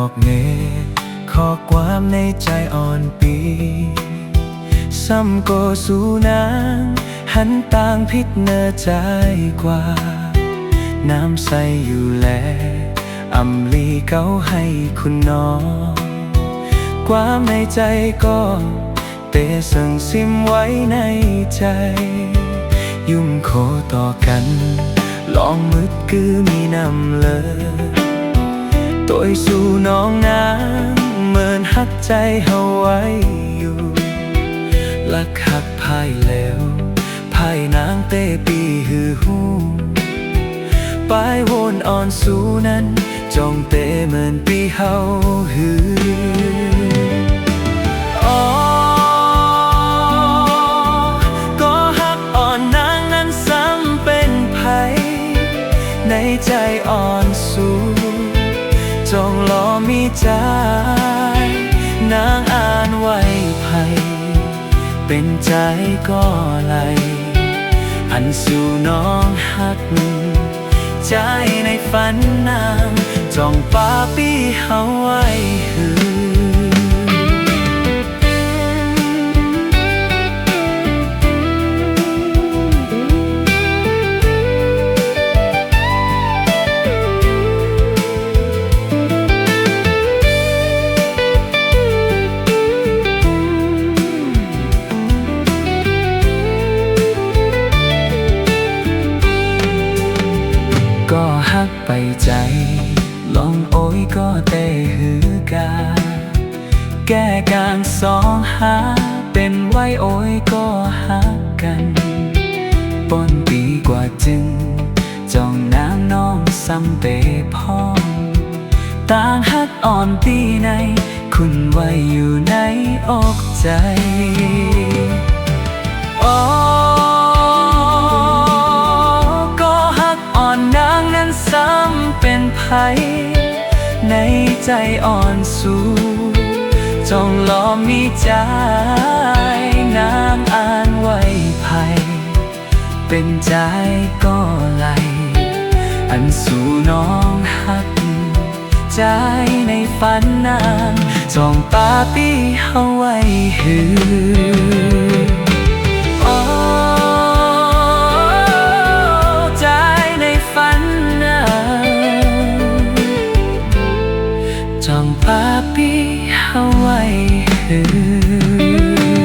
อกเงข้อความในใจอ่อนปีซ้ำก็สู่นางหันต่างพิษเนอใจกว่าน้ำใสอยู่แลอำลีเก้าให้คุณน้องความในใจก็เตะสั่งซิมไว้ในใจยุ่มโคต่อกันลองมืดคือมีนำเลยตัวสู่น้องนางเหมือนหักใจเฮาไว้อยู่ลักหักภายแล้วภายนางเตปีหือหูปลายวนอ่อนสู่นั้นจ้องเตเหมือนปีเฮาหือก็หักอ่อนนางนั้นซ้ำเป็นไผในใจอ่อนสู่จงรอมีใจนางอ่านไว้ไผเป็นใจก็ไหลอันสู่น้องหักใจในฝันนางจ้องป้าปี้เฮาไว้หือก็ฮักไปใจลองโอยก็เตหือกาแก้กลางสองหาเป็นไว้โอยก็ฮักกันปนปีกว่าจึงจ้องนางน้องซ้ำเตพ้องต่างฮักอ่อนตีในคุณไว้อยู่ในอกใจซ้ำเป็นไผในใจอ่อนสู่จงรอมีใจนางอ่านไว้ไผเป็นใจก็ไหลอันสู่น้องหักใจในฝันนางจ้องตาปี้เฮาไว้หือจ้องป้าปี้เฮาไว้หือ